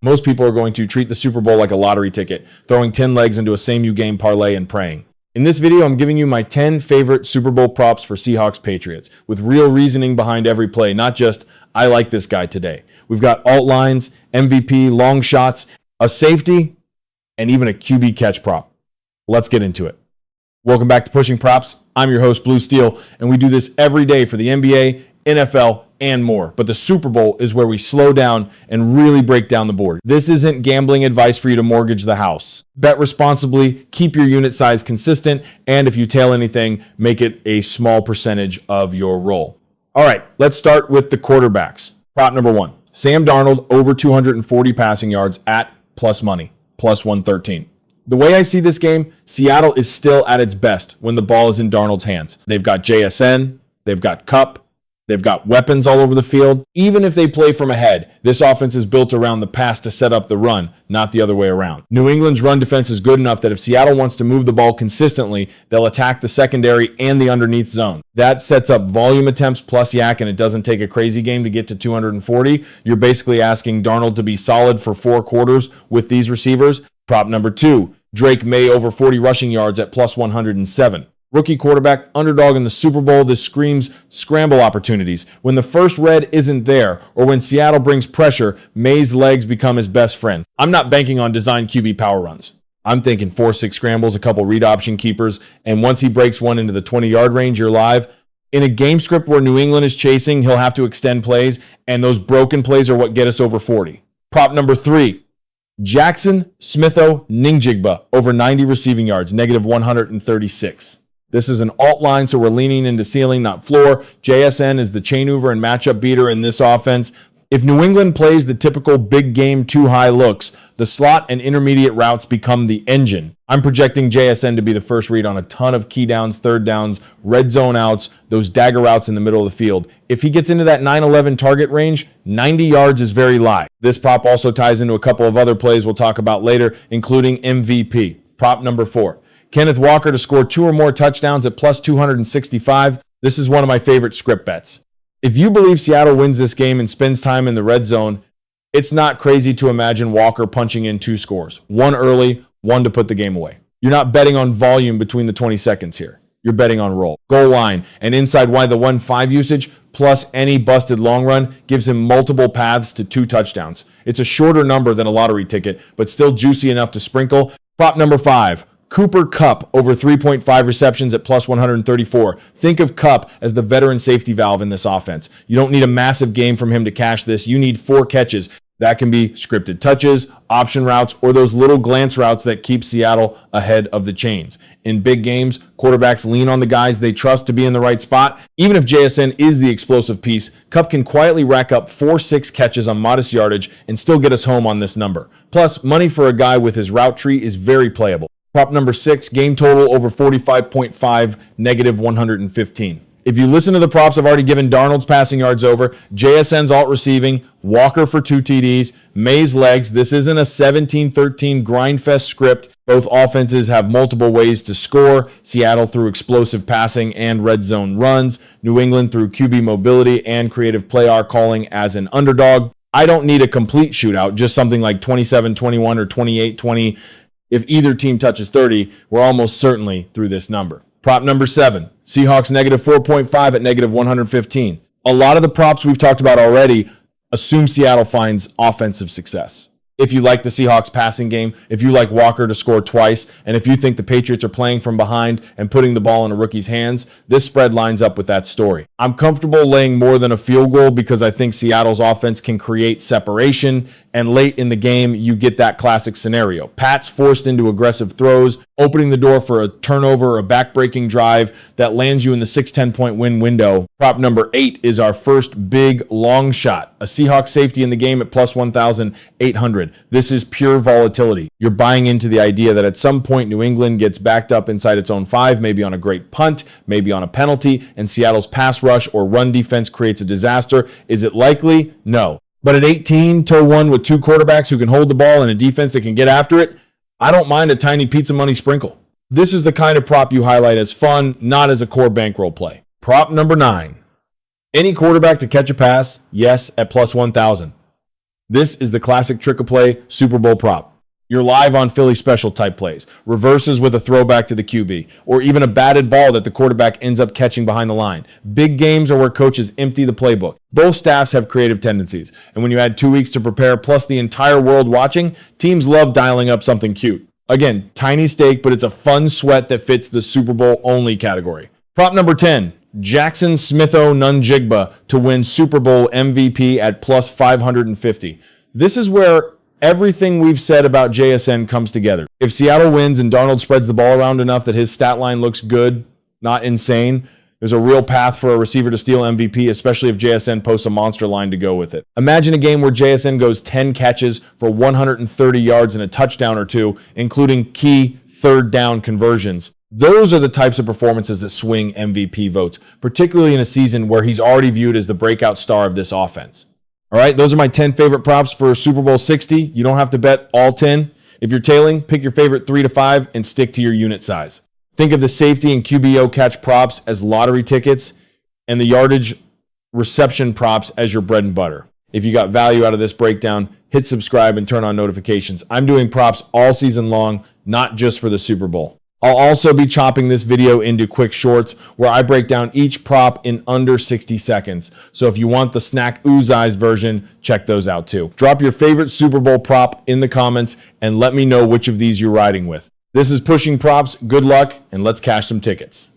Most people are going to treat the Super Bowl like a lottery ticket, throwing 10 legs into a same-you game parlay and praying. In this video, I'm giving you my 10 favorite Super Bowl props for Seahawks Patriots, with real reasoning behind every play, not just, I like this guy today. We've got alt lines, MVP, long shots, a safety, and even a QB catch prop. Let's get into it. Welcome back to Pushing Props. I'm your host, Blue Steel, and we do this every day for the NBA, NFL, and more. But the Super Bowl is where we slow down and really break down the board. This isn't gambling advice for you to mortgage the house. Bet responsibly, keep your unit size consistent, and if you tail anything, make it a small percentage of your roll. All right, let's start with the quarterbacks. Prop number one, Sam Darnold over 240 passing yards at plus money, plus 113. The way I see this game, Seattle is still at its best when the ball is in Darnold's hands. They've got JSN, they've got Kupp, they've got weapons all over the field. Even if they play from ahead, this offense is built around the pass to set up the run, not the other way around. New England's run defense is good enough that if Seattle wants to move the ball consistently, they'll attack the secondary and the underneath zone. That sets up volume attempts plus yak, and it doesn't take a crazy game to get to 240. You're basically asking Darnold to be solid for 4 quarters with these receivers. Prop number two, Maye over 40 rushing yards at plus 107. Rookie quarterback, underdog in the Super Bowl. This screams scramble opportunities. When the first red isn't there, or when Seattle brings pressure, Maye's legs become his best friend. I'm not banking on design QB power runs. I'm thinking 4-6 scrambles, a couple read option keepers, and once he breaks one into the 20-yard range, you're live. In a game script where New England is chasing, he'll have to extend plays, and those broken plays are what get us over 40. Prop number three, Jaxon Smith Njigba over 90 receiving yards, negative 136. This is an alt line, so we're leaning into ceiling, not floor. JSN is the chain mover and matchup beater in this offense. If New England plays the typical big game too high looks, the slot and intermediate routes become the engine. I'm projecting JSN to be the first read on a ton of key downs, third downs, red zone outs, those dagger routes in the middle of the field. If he gets into that 9-11 target range, 90 yards is very light. This prop also ties into a couple of other plays we'll talk about later, including MVP. Prop number four, Kenneth Walker to score 2 or more touchdowns at plus 265. This is one of my favorite script bets. If you believe Seattle wins this game and spends time in the red zone, it's not crazy to imagine Walker punching in 2 scores. 1 early, 1 to put the game away. You're not betting on volume between the 20 seconds here. You're betting on roll. Goal line and inside wide, the 1-5 usage plus any busted long run gives him multiple paths to 2 touchdowns. It's a shorter number than a lottery ticket, but still juicy enough to sprinkle. Prop number 5. Kupp over 3.5 receptions at plus 134. Think of Kupp as the veteran safety valve in this offense. You don't need a massive game from him to cash this. You need 4 catches. That can be scripted touches, option routes, or those little glance routes that keep Seattle ahead of the chains. In big games, quarterbacks lean on the guys they trust to be in the right spot. Even if JSN is the explosive piece, Kupp can quietly rack up 4-6 catches on modest yardage and still get us home on this number. Plus, money for a guy with his route tree is very playable. Prop number 6, game total over 45.5, negative 115. If you listen to the props, I've already given Darnold's passing yards over, JSN's alt receiving, Walker for 2 TDs, Maye's legs. This isn't a 17-13 grindfest script. Both offenses have multiple ways to score. Seattle through explosive passing and red zone runs. New England through QB mobility and creative play R calling as an underdog. I don't need a complete shootout, just something like 27-21 or 28-20. If either team touches 30, we're almost certainly through this number. Prop number 7, Seahawks negative 4.5 at negative 115. A lot of the props we've talked about already assume Seattle finds offensive success. If you like the Seahawks passing game, if you like Walker to score twice, and if you think the Patriots are playing from behind and putting the ball in a rookie's hands, this spread lines up with that story. I'm comfortable laying more than a field goal because I think Seattle's offense can create separation, and late in the game, you get that classic scenario. Pats forced into aggressive throws, opening the door for a turnover or a back-breaking drive that lands you in the 6-10 point win window. Prop number 8 is our first big long shot. A Seahawks safety in the game at plus 1,800. This is pure volatility. You're buying into the idea that at some point New England gets backed up inside its own 5, maybe on a great punt, maybe on a penalty, and Seattle's pass rush or run defense creates a disaster. Is it likely? No. But at 18-1 with 2 quarterbacks who can hold the ball and a defense that can get after it, I don't mind a tiny pizza money sprinkle. This is the kind of prop you highlight as fun, not as a core bankroll play. Prop number 9. Any quarterback to catch a pass, yes, at plus 1,000. This is the classic trick of play Super Bowl prop. You're live on Philly special type plays, reverses with a throwback to the QB, or even a batted ball that the quarterback ends up catching behind the line. Big games are where coaches empty the playbook. Both staffs have creative tendencies, and when you add 2 weeks to prepare plus the entire world watching, teams love dialing up something cute. Again, tiny stake, but it's a fun sweat that fits the Super Bowl only category. Prop number 10, Jaxon Smith Njigba to win Super Bowl MVP at plus 550. This is where everything we've said about JSN comes together. If Seattle wins and Darnold spreads the ball around enough that his stat line looks good, not insane, there's a real path for a receiver to steal MVP, especially if JSN posts a monster line to go with it. Imagine a game where JSN goes 10 catches for 130 yards and a touchdown or two, including key third down conversions. Those are the types of performances that swing MVP votes, particularly in a season where he's already viewed as the breakout star of this offense. All right, those are my 10 favorite props for Super Bowl 60. You don't have to bet all 10. If you're tailing, pick your favorite 3 to 5 and stick to your unit size. Think of the safety and QBO catch props as lottery tickets and the yardage reception props as your bread and butter. If you got value out of this breakdown, hit subscribe and turn on notifications. I'm doing props all season long, not just for the Super Bowl. I'll also be chopping this video into quick shorts where I break down each prop in under 60 seconds. So if you want the snack ooze eyes version, check those out too. Drop your favorite Super Bowl prop in the comments and let me know which of these you're riding with. This is Pushing Props. Good luck, and let's cash some tickets.